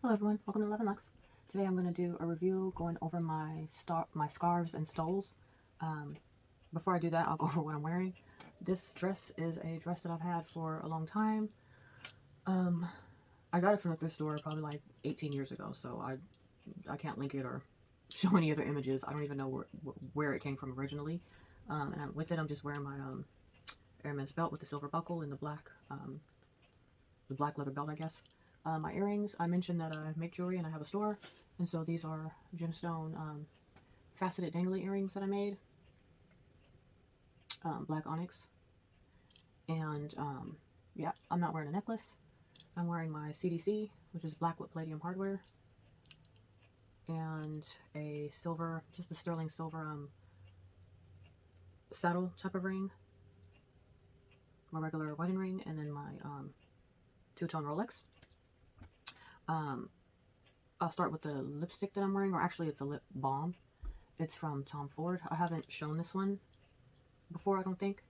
Hello everyone, welcome to 11 Lux. Today I'm going to do a review going over my scarves and stoles. Before I do that, I'll go over what I'm wearing. This dress is a dress that I've had for a long time. I got it from the thrift store probably like 18 years ago, so I can't link it or show any other images. I don't even know where it came from originally. And with it, I'm just wearing my Hermes belt with the silver buckle and the black leather belt, I guess. My earrings, I mentioned that I make jewelry and I have a store, and so these are gemstone faceted dangly earrings that I made, black onyx, and yeah, I'm not wearing a necklace. I'm wearing my CDC, which is black with palladium hardware, and a silver, just a sterling silver saddle type of ring, my regular wedding ring, and then my two-tone Rolex. I'll start with the lipstick that I'm wearing, or actually it's a lip balm. It's from Tom Ford. I haven't shown this one before, I don't think,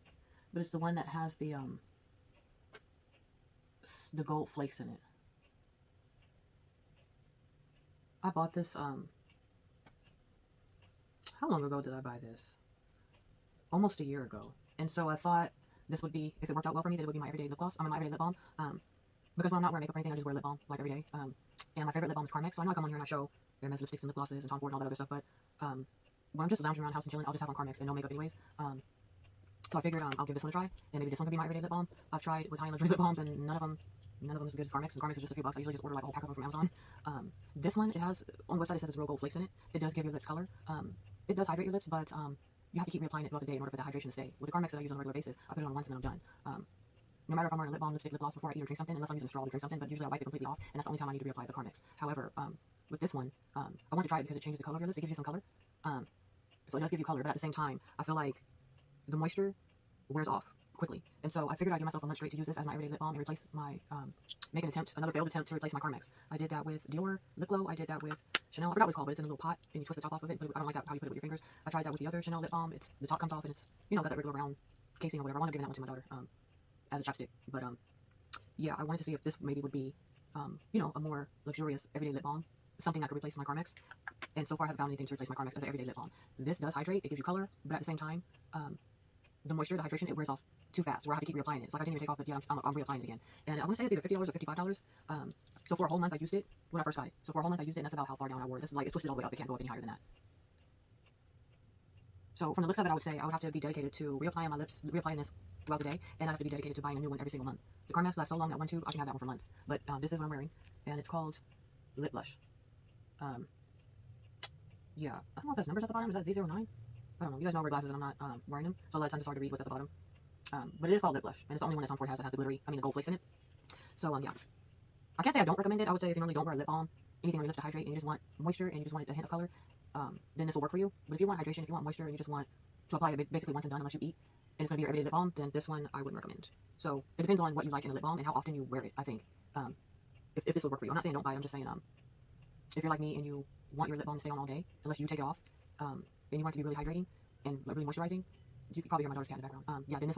but it's the one that has the gold flakes in it. I bought this, how long ago did I buy this? Almost a year ago. And so I thought this would be, if it worked out well for me, that it would be my everyday lip gloss. My everyday lip balm. Because when I'm not wearing makeup or anything, I just wear lip balm, like every day. And my favorite lip balm is Carmex, so I know I come on here and I show Hermes lipsticks and lip glosses and Tom Ford and all that other stuff, but when I'm just lounging around the house and chilling, I'll just have on Carmex and no makeup anyways. So I figured I'll give this one a try, and maybe this one could be my everyday lip balm. I've tried with high-end luxury lip balms, and none of them is as good as Carmex, and Carmex is just a few bucks. I usually just order like a whole pack of them from Amazon. This one, it has, on the website it says it's real gold flakes in it. It does give your lips color. It does hydrate your lips, but you have to keep reapplying it throughout the day in order for the hydration to stay. With the Carmex that I use on a regular basis, I put it on once and then I'm done. No matter if I'm wearing lip balm, lipstick, lip gloss before I eat or drink something, unless I'm using a straw to drink something, but usually I wipe it completely off, and that's the only time I need to reapply the Carmex. However, with this one, I wanted to try it because it changes the color of your lips. It gives you some color. So it does give you color, but at the same time, I feel like the moisture wears off quickly. And so I figured I'd give myself a lunch straight to use this as my everyday lip balm and replace my, make an attempt, another failed attempt to replace my Carmex. I did that with Dior Lip Glow. I did that with Chanel. I forgot what it's called, but it's in a little pot, and you twist the top off of it, but I don't like that, how you put it with your fingers. I tried that with the other Chanel lip balm. It's, the top comes off, and it's, you know, got that regular round casing or whatever. I wanted to give that one to my daughter, as a chapstick, but, yeah, I wanted to see if this maybe would be, you know, a more luxurious everyday lip balm, something that could replace my Carmex. And so far, I haven't found anything to replace my Carmex as an everyday lip balm. This does hydrate, it gives you color, but at the same time, the moisture, the hydration, it wears off too fast, where I have to keep reapplying it. It's like I didn't even take off, but yeah, I'm reapplying it again. And I want to say it's either $50 or $55. So for a whole month, I used it when I first got it. So for a whole month, I used it, and that's about how far down I wore it. This is like, it's twisted all the way up. It can't go up any higher than that. So from the looks of it, I would say I would have to be dedicated to reapplying my lips, reapplying this throughout the day, and I'd have to be dedicated to buying a new one every single month. The Carmex lasts so long that one too, I can have that one for months. But this is what I'm wearing, and it's called Lip Blush. Yeah, I don't know if there's numbers at the bottom. Is that Z09? I don't know. You guys know I wear glasses and I'm not wearing them, so a lot of times it's hard to read what's at the bottom. But it is called Lip Blush, and it's the only one that Tom Ford has that has the glittery, the gold flakes in it. So yeah, I can't say I don't recommend it. I would say if you normally don't wear a lip balm, anything on your lips to hydrate, and you just want moisture and you just want a hint of color, then this will work for you. But if you want hydration, if you want moisture, and you just want to apply it basically once and done unless you eat, and it's going to be your everyday lip balm, then this one I wouldn't recommend. So it depends on what you like in a lip balm and how often you wear it, I think, if this would work for you. I'm not saying don't buy it, I'm just saying if you're like me and you want your lip balm to stay on all day, unless you take it off, and you want it to be really hydrating and really moisturizing, you can probably hear my daughter's cat in the background. Yeah, then this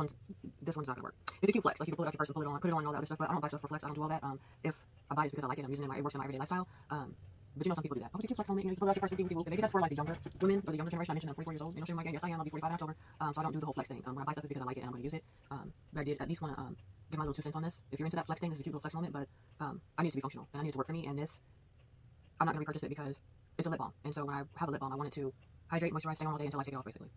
one's not gonna work. It's a cute flex, like you can pull it out your purse and put it on and all that other stuff, but I don't buy stuff for flex. I don't do all that. If I buy it, it's because I like it. I'm using it. It works in my everyday lifestyle. But you know, some people do that. Oh, it's a cute flex moment. You know, you can pull it out your purse and whoop. Maybe that's for like the younger women or the younger generation. I mentioned I'm 44 years old. You know, showing my game. Yes, I am. I'll be 45 in October. So I don't do the whole flex thing. When I buy stuff, it's because I like it and I'm gonna use it. But I did at least want to give my little 2 cents on this. If you're into that flex thing, this is a cute little flex moment. But I need it to be functional and I need it to work for me. And this, I'm not gonna repurchase it because it's a lip balm. And so when I have a lip balm, I want it to hydrate, moisturize, stay on all day until I take it off, basically.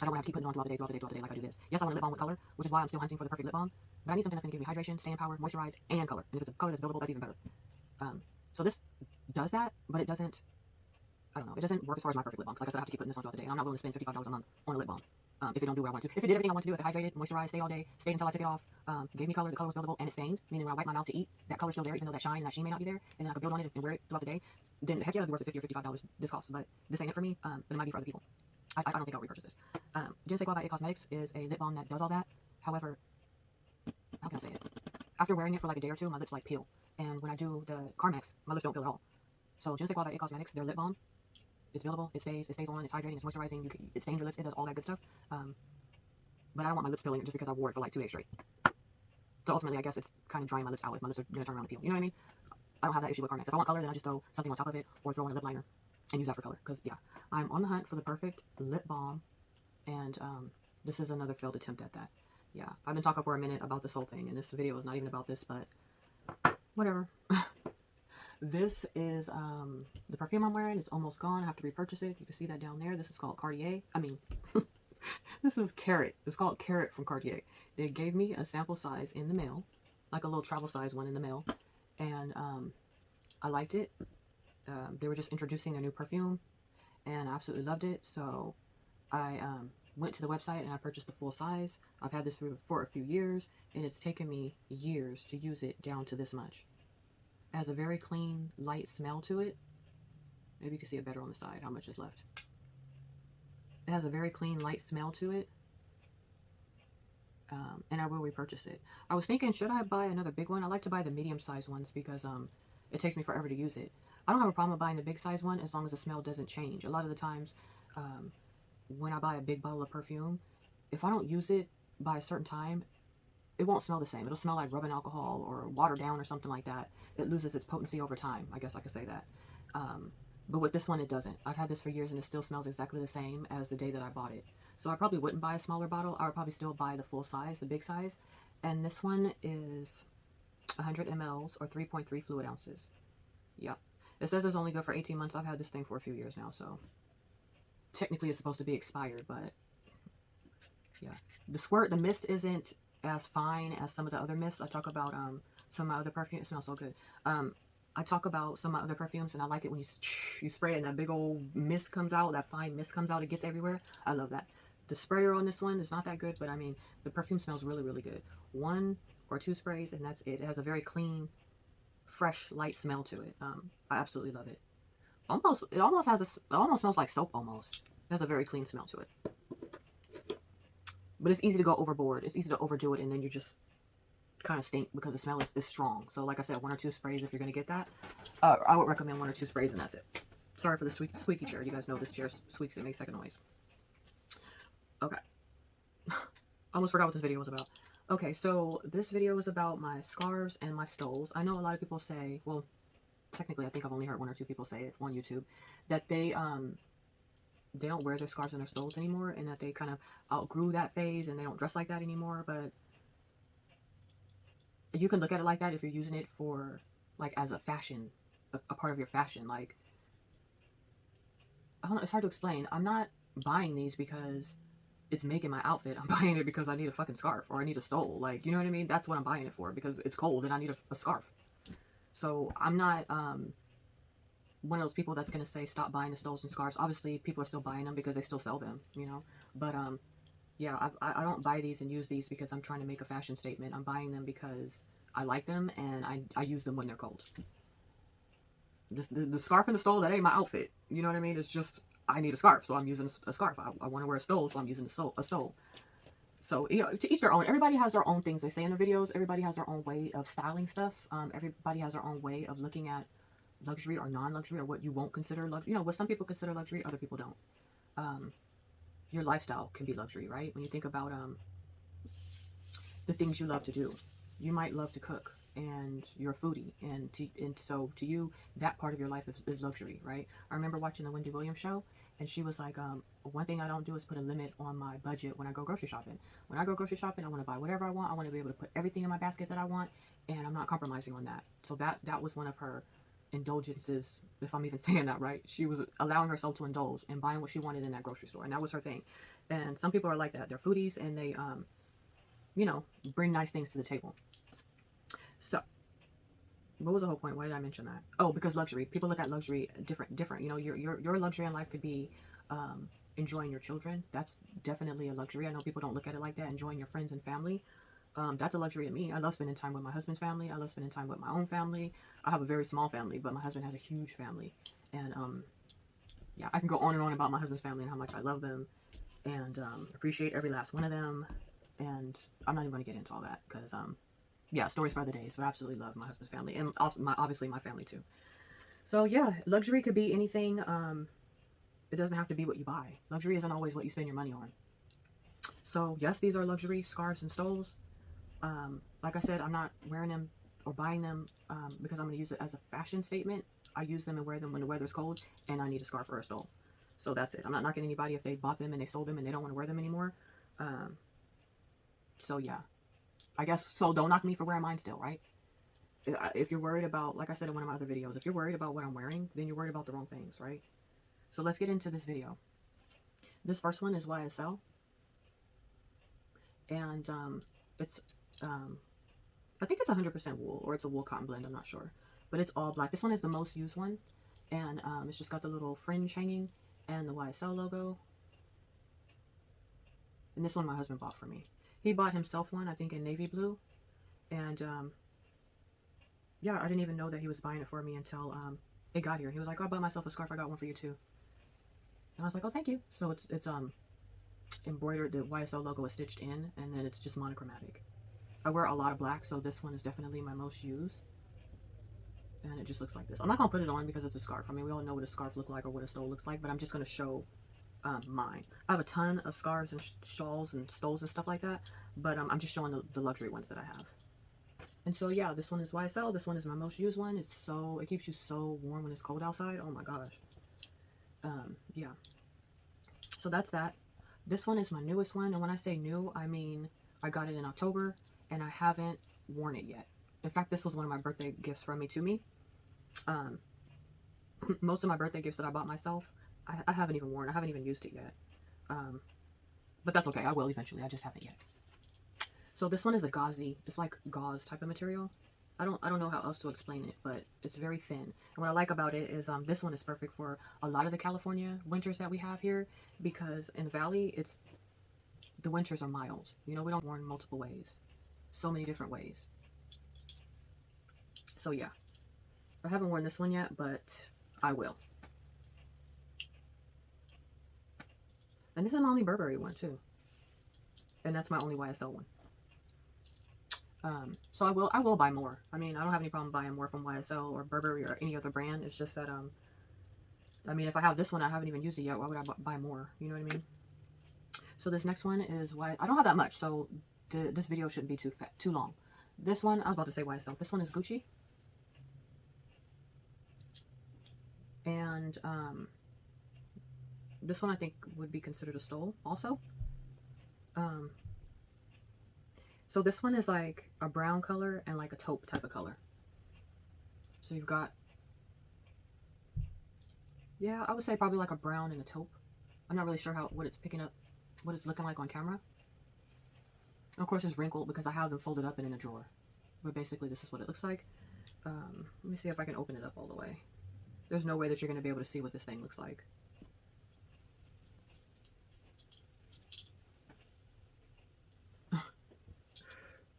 I don't want to have to keep putting it on throughout the day like I do this. Yes, I want a lip balm with color, which is why I'm still hunting for the perfect lip balm. But I need something that's going to give me hydration, staying power, moisturize, and color. And if it's a color that's buildable, that's even better. So this does that, but it doesn't, I don't know, it doesn't work as far as my perfect lip balm. Because like I said, I have to keep putting this on throughout the day. And I'm not willing to spend $55 a month on a lip balm if it don't do what I want to. If it did everything I want to do, if it hydrated, moisturized, stayed all day, stayed until I took it off, gave me color, the color was buildable, and it stained, meaning when I wipe my mouth to eat, that color's still there, even though that shine and that sheen may not be there, and then I could build on it and wear it throughout the day, then heck yeah, it'd be worth the $50 or $55 this costs. But this ain't it for me, but it might be for other people. I don't think I'll repurchase this. Untitled by Cosmetics is a lip balm that does all that. However, how can I say it? After wearing it for like a day or two, my lips like peel. And when I do the Carmex, my lips don't peel at all. So Untitled by Cosmetics, their lip balm, it's buildable, it stays on, it's hydrating, it's moisturizing, it stains your lips, it does all that good stuff. But I don't want my lips peeling just because I wore it for like 2 days straight. So ultimately, I guess it's kind of drying my lips out if my lips are going to turn around and peel. You know what I mean? I don't have that issue with car mats. If I want color, then I just throw something on top of it or throw in a lip liner and use that for color. Because, yeah, I'm on the hunt for the perfect lip balm. And this is another failed attempt at that. Yeah, I've been talking for a minute about this whole thing. And this video is not even about this, but whatever. This is the perfume I'm wearing. It's almost gone. I have to repurchase it. You can see that down there. This is called Cartier. I mean, this is Carrot. It's called Carrot from Cartier. They gave me a sample size in the mail, like a little travel size one in the mail. And I liked it. They were just introducing their new perfume, and I absolutely loved it. So I went to the website and I purchased the full size. I've had this for a few years, and it's taken me years to use it down to this much. It has a very clean, light smell to it. Maybe you can see it better on the side, how much is left. It has a very clean, light smell to it. And I will repurchase it. I was thinking, should I buy another big one? I like to buy the medium-sized ones because it takes me forever to use it. I don't have a problem buying the big-size one as long as the smell doesn't change. A lot of the times, when I buy a big bottle of perfume, if I don't use it by a certain time, it won't smell the same. It'll smell like rubbing alcohol or watered down or something like that. It loses its potency over time. I guess I could say that. But with this one, it doesn't. I've had this for years and it still smells exactly the same as the day that I bought it. So I probably wouldn't buy a smaller bottle. I would probably still buy the full size, the big size. And this one is 100 mLs or 3.3 fluid ounces. Yep. It says it's only good for 18 months. I've had this thing for a few years now, so technically it's supposed to be expired, but yeah. The mist isn't as fine as some of the other mists. I talk about some of my other perfumes. It smells so good. I talk about some of my other perfumes, and I like it when you spray it and that big old mist comes out, that fine mist comes out, it gets everywhere. I love that. The sprayer on this one is not that good, but I mean, the perfume smells really, really good. 1 or 2 sprays, and that's it. It has a very clean, fresh, light smell to it. I absolutely love it. It almost smells like soap almost. It has a very clean smell to it. But it's easy to go overboard. It's easy to overdo it, and then you just kind of stink because the smell is strong. So like I said, 1 or 2 sprays if you're going to get that. I would recommend 1 or 2 sprays, and that's it. Sorry for the squeaky chair. You guys know this chair squeaks. It makes second noise. Okay. Almost forgot what this video was about. Okay, so this video is about my scarves and my stoles. I know a lot of people say, well, technically I think I've only heard 1 or 2 people say it on YouTube, that they don't wear their scarves and their stoles anymore, and that they kind of outgrew that phase and they don't dress like that anymore. But you can look at it like that if you're using it for, like, as a fashion, a part of your fashion. Like, I don't know, it's hard to explain. I'm not buying these because it's making my outfit. I'm buying it because I need a fucking scarf or I need a stole. Like, you know what I mean? That's what I'm buying it for, because it's cold and I need a scarf. So I'm not one of those people that's going to say stop buying the stoles and scarves. Obviously, people are still buying them because they still sell them, you know? But yeah, I don't buy these and use these because I'm trying to make a fashion statement. I'm buying them because I like them and I use them when they're cold. The scarf and the stole, that ain't my outfit. You know what I mean? It's just, I need a scarf, so I'm using a scarf. I want to wear a stole, so I'm using a stole. So, you know, to each their own. Everybody has their own things they say in their videos. Everybody has their own way of styling stuff. Everybody has their own way of looking at luxury or non-luxury, or what you won't consider luxury. You know, what some people consider luxury, other people don't. Your lifestyle can be luxury, right? When you think about the things you love to do. You might love to cook, and you're a foodie, and so to you, that part of your life is luxury, right? I remember watching the Wendy Williams show, and she was like, one thing I don't do is put a limit on my budget when I go grocery shopping. When I go grocery shopping, I want to buy whatever I want. I want to be able to put everything in my basket that I want, and I'm not compromising on that. So that was one of her indulgences, if I'm even saying that right. She was allowing herself to indulge and buying what she wanted in that grocery store, and that was her thing. And some people are like that. They're foodies, and they you know, bring nice things to the table. So what was the whole point? Why did I mention that? Oh, because luxury. People look at luxury different. You know, your luxury in life could be enjoying your children. That's definitely a luxury. I know people don't look at it like that. Enjoying your friends and family. That's a luxury to me. I love spending time with my husband's family. I love spending time with my own family. I have a very small family, but my husband has a huge family. And yeah, I can go on and on about my husband's family and how much I love them and appreciate every last one of them. And I'm not even going to get into all that because yeah, stories for other days. But I absolutely love my husband's family, and also obviously my family too. So yeah, luxury could be anything. It doesn't have to be what you buy. Luxury isn't always what you spend your money on. So yes, these are luxury scarves and stoles. Like I said, I'm not wearing them or buying them because I'm going to use it as a fashion statement. I use them and wear them when the weather's cold and I need a scarf or a stole. So that's it. I'm not knocking anybody if they bought them and they sold them and they don't want to wear them anymore. So yeah, I guess, so don't knock me for wearing mine still, right? If you're worried about, like I said in one of my other videos, if you're worried about what I'm wearing, then you're worried about the wrong things, right? So let's get into this video. This first one is YSL. And it's, I think it's 100% wool, or it's a wool cotton blend, I'm not sure. But it's all black. This one is the most used one. And it's just got the little fringe hanging and the YSL logo. And this one my husband bought for me. He bought himself one, I think in navy blue. And yeah, I didn't even know that he was buying it for me until it got here. He was like, oh, I bought myself a scarf, I got one for you too. And I was like, oh, thank you. So it's embroidered, the YSL logo is stitched in, and then it's just monochromatic. I wear a lot of black, so this one is definitely my most used. And it just looks like this. I'm not going to put it on because it's a scarf. I mean, we all know what a scarf looks like or what a stole looks like, but I'm just going to show mine. I have a ton of scarves and shawls and stoles and stuff like that, but I'm just showing the luxury ones that I have. And so yeah, this one is YSL. This one is my most used one. It keeps you so warm when it's cold outside. Oh my gosh. Yeah. So that's that. This one is my newest one, and when I say new, I mean I got it in October and I haven't worn it yet. In fact, this was one of my birthday gifts from me to me. Most of my birthday gifts that I bought myself, I haven't even worn. I haven't even used it yet. But that's okay. I will eventually. I just haven't yet. So this one is a gauzy. It's like gauze type of material. I don't know how else to explain it, but it's very thin. And what I like about it is this one is perfect for a lot of the California winters that we have here, because in the valley, the winters are mild. You know, we don't warn multiple ways. So many different ways. So yeah. I haven't worn this one yet, but I will. And this is my only Burberry one too. And that's my only YSL one. So I will buy more. I mean, I don't have any problem buying more from YSL or Burberry or any other brand. It's just that, I mean, if I have this one, I haven't even used it yet. Why would I buy more? You know what I mean? So this next one is I don't have that much, so this video shouldn't be too long. This one, I was about to say YSL. This one is Gucci. And, this one I think would be considered a stole also. So this one is like a brown color and like a taupe type of color. So you've got, yeah, I would say probably like a brown and a taupe. I'm not really sure what it's picking up, what it's looking like on camera. And of course it's wrinkled because I have them folded up and in a drawer. But basically this is what it looks like. Let me see if I can open it up all the way. There's no way that you're going to be able to see what this thing looks like.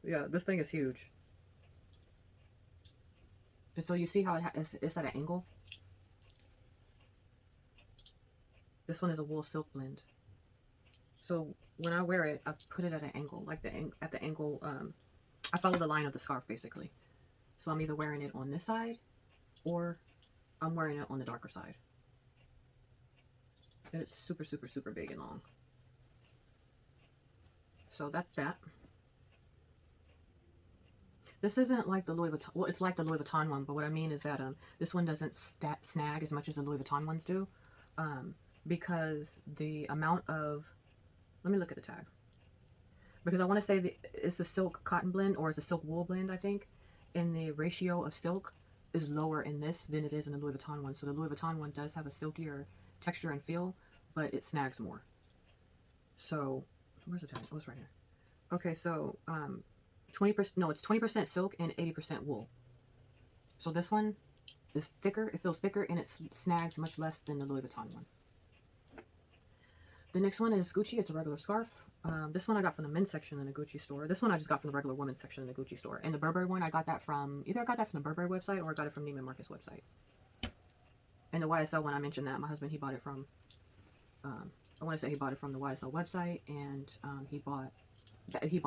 Yeah, this thing is huge. And so you see how it's at an angle? This one is a wool silk blend. So when I wear it, I put it at an angle, like at the angle, I follow the line of the scarf basically. So I'm either wearing it on this side or I'm wearing it on the darker side. And it's super, super, super big and long. So that's that. This isn't like the Louis Vuitton, well, it's like the Louis Vuitton one, but what I mean is that this one doesn't snag as much as the Louis Vuitton ones do, because the amount of, let me look at the tag, because I want to say it's a silk cotton blend or it's a silk wool blend, I think, and the ratio of silk is lower in this than it is in the Louis Vuitton one. So the Louis Vuitton one does have a silkier texture and feel, but it snags more. So, where's the tag? Oh, it's right here. Okay, so, 20%, no, it's 20% silk and 80% wool. So this one is thicker, it feels thicker, and it snags much less than the Louis Vuitton one. The next one is Gucci. It's a regular scarf. This one I got from the men's section in the Gucci store. This one I just got from the regular women's section in the Gucci store. And the Burberry one, I got that from, either I got that from the Burberry website or I got it from Neiman Marcus website. And the YSL one, I mentioned that. My husband, he bought it from, I want to say he bought it from the YSL website, and he bought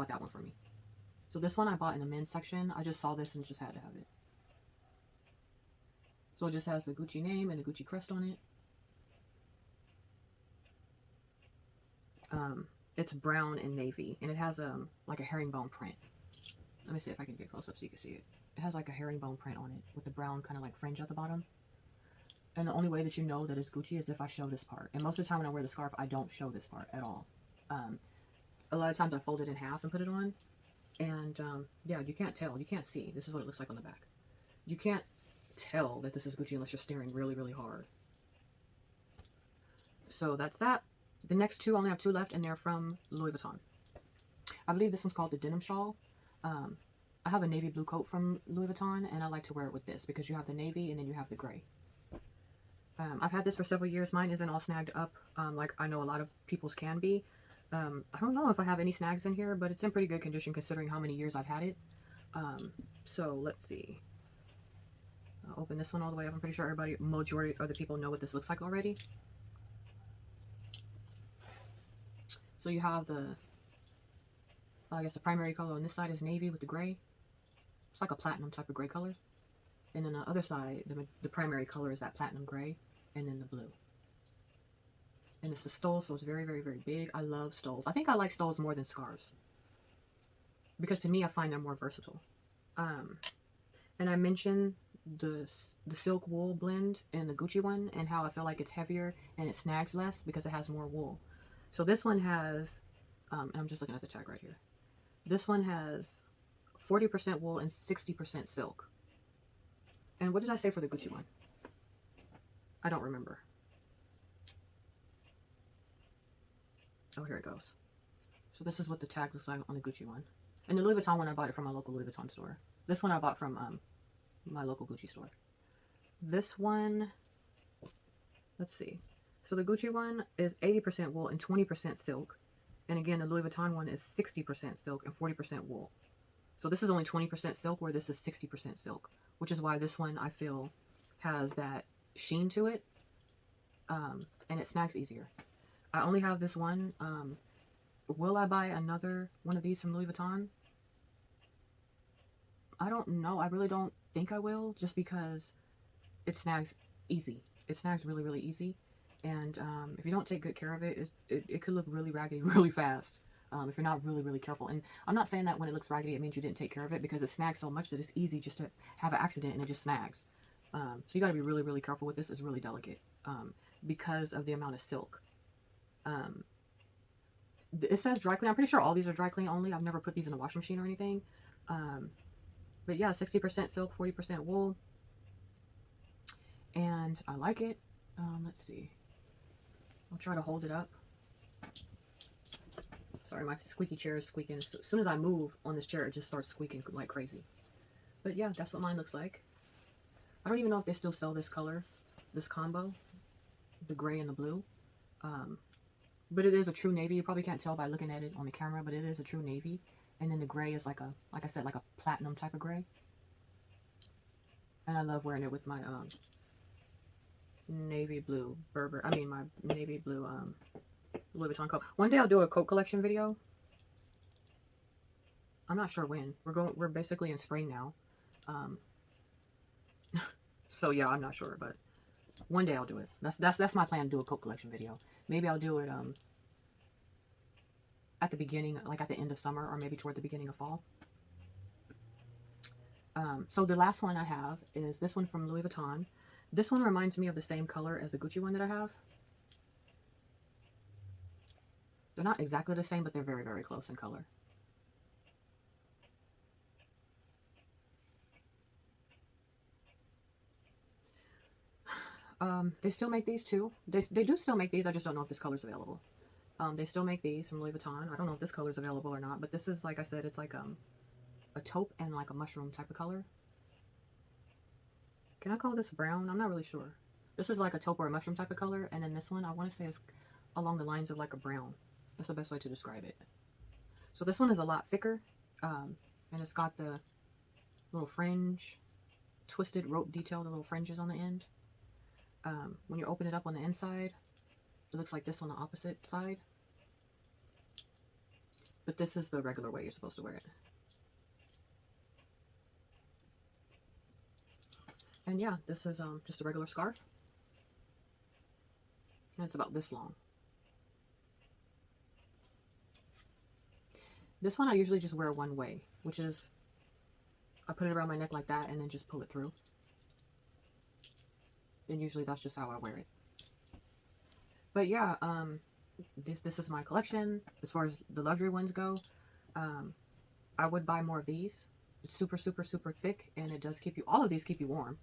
that one for me. So this one I bought in the men's section. I just saw this and just had to have it. So it just has the Gucci name and the Gucci crest on it. It's brown and navy, and it has like a herringbone print. Let me see if I can get close up so you can see it. It has like a herringbone print on it with the brown kind of like fringe at the bottom. And the only way that you know that it's Gucci is if I show this part. And most of the time when I wear the scarf, I don't show this part at all. A lot of times I fold it in half and put it on. And yeah, you can't tell. You can't see. This is what it looks like on the back. You can't tell that this is Gucci unless you're staring really, really hard. So that's that. The next two, I only have two left, and they're from Louis Vuitton. I believe this one's called the Denim Shawl. I have a navy blue coat from Louis Vuitton, and I like to wear it with this because you have the navy and then you have the gray. I've had this for several years. Mine isn't all snagged up like I know a lot of people's can be. I don't know if I have any snags in here, but it's in pretty good condition considering how many years I've had it. So let's see. I'll open this one all the way up. I'm pretty sure majority of the people know what this looks like already. So you have the, I guess the primary color on this side is navy with the gray. It's like a platinum type of gray color. And then the other side, the primary color is that platinum gray, and then the blue. And it's a stole, so it's very, very, very big. I love stoles. I think I like stoles more than scarves. Because to me, I find them more versatile. And I mentioned the silk wool blend in the Gucci one, and how I feel like it's heavier and it snags less because it has more wool. So this one has, and I'm just looking at the tag right here. This one has 40% wool and 60% silk. And what did I say for the Gucci one? I don't remember. Oh, here it goes. So this is what the tag looks like on the Gucci one. And the Louis Vuitton one, I bought it from my local Louis Vuitton store. This one I bought from my local Gucci store. This one, let's see. So the Gucci one is 80% wool and 20% silk. And again, the Louis Vuitton one is 60% silk and 40% wool. So this is only 20% silk, where this is 60% silk, which is why this one I feel has that sheen to it, and it snags easier. I only have this one. Will I buy another one of these from Louis Vuitton? I don't know. I really don't think I will, just because it snags easy. It snags really, really easy. And if you don't take good care of it, it could look really raggedy really fast if you're not really, really careful. And I'm not saying that when it looks raggedy, it means you didn't take care of it, because it snags so much that it's easy just to have an accident and it just snags. So you got to be really, really careful with this. It's really delicate because of the amount of silk. It says dry clean. I'm pretty sure all these are dry clean only. I've never put these in a washing machine or anything. But yeah, 60% silk, 40% wool. And I like it. Let's see. I'll try to hold it up. Sorry, my squeaky chair is squeaking. As soon as I move on this chair, it just starts squeaking like crazy. But yeah, that's what mine looks like. I don't even know if they still sell this color, this combo, the gray and the blue. But it is a true navy. You probably can't tell by looking at it on the camera, but it is a true navy. And then the gray is like I said, like a platinum type of gray. And I love wearing it with my navy blue my navy blue Louis Vuitton coat. One day I'll do a coat collection video. I'm not sure when. We're basically in spring now. So yeah, I'm not sure, but one day I'll do it. That's my plan, to do a coat collection video. Maybe I'll do it at the beginning, like at the end of summer, or maybe toward the beginning of fall. So the last one I have is this one from Louis Vuitton. This one reminds me of the same color as the Gucci one that I have. They're not exactly the same, but they're very, very close in color. They still make these too. They do still make these. I just don't know if this color's available. They still make these from Louis Vuitton. I don't know if this color's available or not, but this is, like I said, it's like a taupe and like a mushroom type of color. Can I call this brown? I'm not really sure. This is like a taupe or a mushroom type of color, and then this one I want to say is along the lines of like a brown. That's the best way to describe it. So this one is a lot thicker, and it's got the little fringe, twisted rope detail, the little fringes on the end. When you open it up on the inside, it looks like this on the opposite side. But this is the regular way you're supposed to wear it. And yeah, this is just a regular scarf. And it's about this long. This one I usually just wear one way, which is I put it around my neck like that and then just pull it through. And usually that's just how I wear it. But yeah, this is my collection. As far as the luxury ones go, I would buy more of these. It's super, super, super thick, and it does keep you, all of these keep you warm.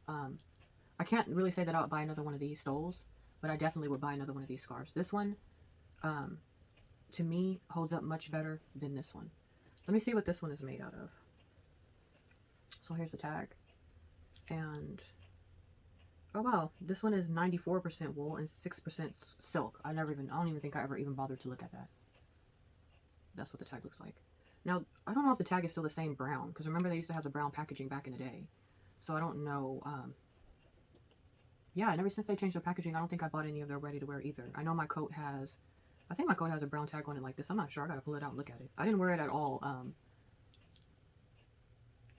I can't really say that I would buy another one of these stoles, but I definitely would buy another one of these scarves. This one, to me, holds up much better than this one. Let me see what this one is made out of. So here's the tag. And, oh wow, this one is 94% wool and 6% silk. I don't even think I ever even bothered to look at that. That's what the tag looks like. Now, I don't know if the tag is still the same brown, because remember they used to have the brown packaging back in the day. So I don't know. Yeah, and ever since they changed their packaging, I don't think I bought any of their ready-to-wear either. I know my coat has, I think my coat has a brown tag on it like this. I'm not sure. I gotta pull it out and look at it. I didn't wear it at all.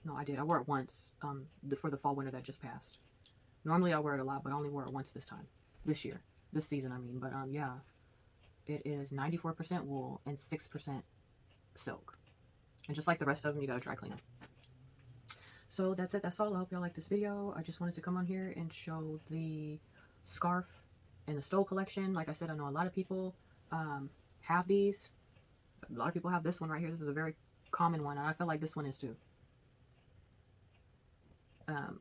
No, I did. I wore it once for the fall-winter that just passed. Normally I wear it a lot, but I only wore it once this time. This year. This season, I mean. But yeah, it is 94% wool and 6% silk. And just like the rest of them, you gotta dry clean them. So that's it. That's all. I hope y'all like this video. I just wanted to come on here and show the scarf and the stole collection. Like I said, I know a lot of people have these. A lot of people have this one right here. This is a very common one, and I feel like this one is too.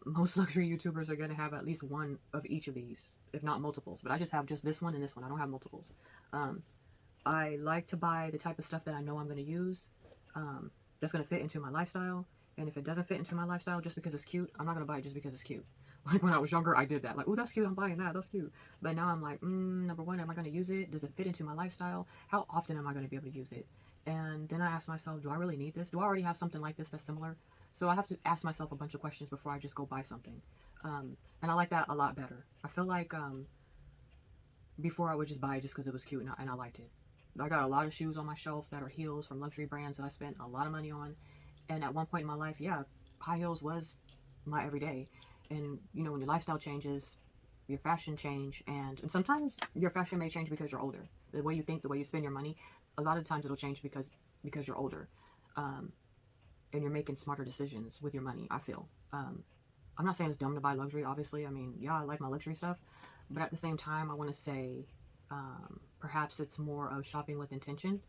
Most luxury YouTubers are going to have at least one of each of these, if not multiples. But I just have just this one and this one. I don't have multiples. I like to buy the type of stuff that I know I'm going to use. That's going to fit into my lifestyle. And if it doesn't fit into my lifestyle just because it's cute, I'm not going to buy it just because it's cute. Like when I was younger, I did that. Like, oh, that's cute, I'm buying that, that's cute. But now I'm like, number one, am I going to use it? Does it fit into my lifestyle? How often am I going to be able to use it? And then I ask myself, do I really need this? Do I already have something like this that's similar? So I have to ask myself a bunch of questions before I just go buy something. And I like that a lot better. I feel like before I would just buy it just because it was cute and I liked it. I got a lot of shoes on my shelf that are heels from luxury brands that I spent a lot of money on. And at one point in my life, yeah, high heels was my everyday. And, you know, when your lifestyle changes, your fashion change. And sometimes your fashion may change because you're older. The way you think, the way you spend your money, a lot of times it'll change because you're older. And you're making smarter decisions with your money, I feel. I'm not saying it's dumb to buy luxury, obviously. I mean, yeah, I like my luxury stuff. But at the same time, I want to say perhaps it's more of shopping with intention.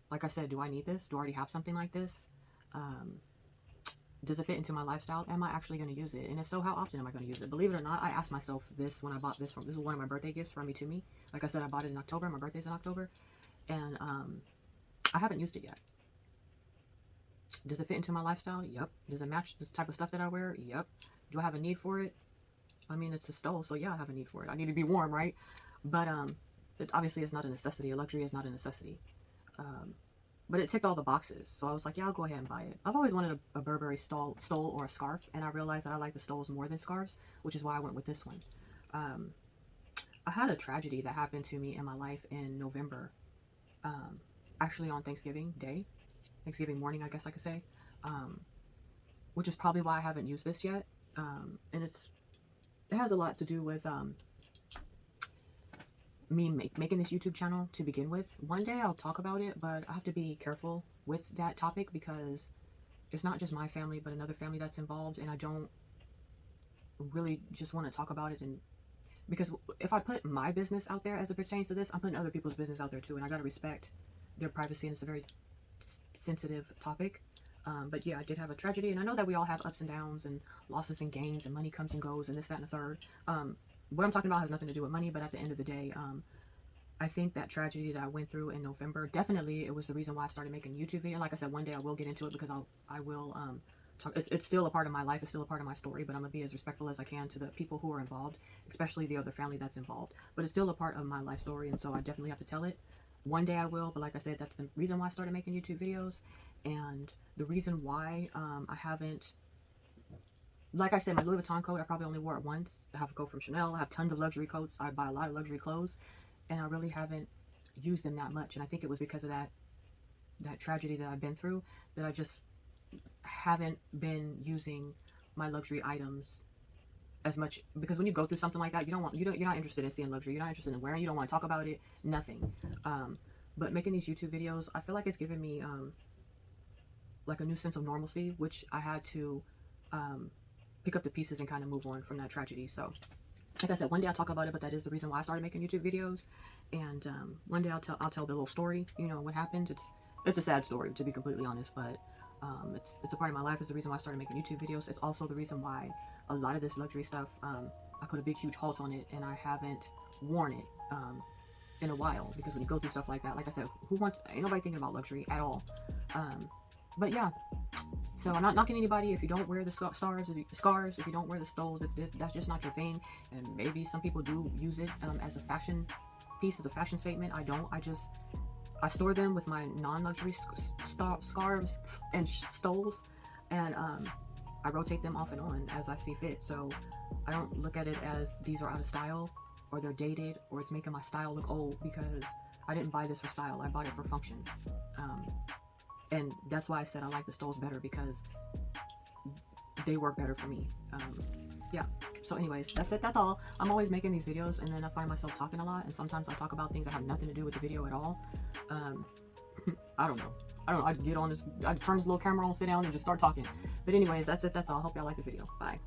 Like I said, do I need this? Do I already have something like this? Does it fit into my lifestyle? Am I actually going to use it? And if so, how often am I going to use it? Believe it or not, I asked myself this when I bought this. This is one of my birthday gifts from me to me. Like I said, I bought it in October. My birthday's in October. And I haven't used it yet. Does it fit into my lifestyle? Yep. Does it match this type of stuff that I wear? Yep. Do I have a need for it? I mean, it's a stole, so yeah, I have a need for it. I need to be warm, right? But it obviously is not a necessity. A luxury is not a necessity. But it ticked all the boxes, so I was like, yeah, I'll go ahead and buy it. I've always wanted a Burberry stole or a scarf, and I realized that I like the stoles more than scarves, which is why I went with this one. I had a tragedy that happened to me in my life in November, actually on Thanksgiving Day, Thanksgiving morning, I guess I could say, which is probably why I haven't used this yet. And it has a lot to do with me making this YouTube channel to begin with. One day I'll talk about it, but I have to be careful with that topic because it's not just my family, but another family that's involved, and I don't really just want to talk about it. And because if I put my business out there as it pertains to this, I'm putting other people's business out there too, and I got to respect their privacy, and it's a very sensitive topic. But yeah, I did have a tragedy, and I know that we all have ups and downs and losses and gains, and money comes and goes and this, that, and the third. What I'm talking about has nothing to do with money, but at the end of the day, I think that tragedy that I went through in November, definitely it was the reason why I started making YouTube video. Like I said, one day I will get into it because I will talk. It's still a part of my life. It's still a part of my story, but I'm gonna be as respectful as I can to the people who are involved, especially the other family that's involved. But it's still a part of my life story, and so I definitely have to tell it. One day I will, but like I said, that's the reason why I started making YouTube videos, and the reason why I haven't. Like I said, my Louis Vuitton coat, I probably only wore it once. I have a coat from Chanel. I have tons of luxury coats. I buy a lot of luxury clothes, and I really haven't used them that much. And I think it was because of that tragedy that I've been through, that I just haven't been using my luxury items as much. Because when you go through something like that, you're not interested in seeing luxury. You're not interested in wearing. You don't want to talk about it. Nothing. But making these YouTube videos, I feel like it's given me like a new sense of normalcy, which I had to pick up the pieces and kind of move on from that tragedy. So like I said, one day I'll talk about it, but that is the reason why I started making YouTube videos. And one day I'll tell the little story, you know, what happened. It's a sad story, to be completely honest, but it's a part of my life. It's the reason why I started making YouTube videos. It's also the reason why a lot of this luxury stuff, I put a big huge halt on it, and I haven't worn it in a while, because when you go through stuff like that, like I said, ain't nobody thinking about luxury at all. But yeah, so I'm not knocking anybody if you don't wear the scarves, if you don't wear the stoles, if that's just not your thing. And maybe some people do use it as a fashion piece, as a fashion statement. I don't. I store them with my non-luxury scarves and stoles, and I rotate them off and on as I see fit. So I don't look at it as these are out of style, or they're dated, or it's making my style look old, because I didn't buy this for style. I bought it for function. And that's why I said I like the stoles better, because they work better for me. Yeah. So anyways, that's it. That's all. I'm always making these videos, and then I find myself talking a lot, and sometimes I talk about things that have nothing to do with the video at all. I don't know. I just get on this, I just turn this little camera on, sit down, and just start talking. But anyways, that's it. That's all. Hope y'all like the video. Bye.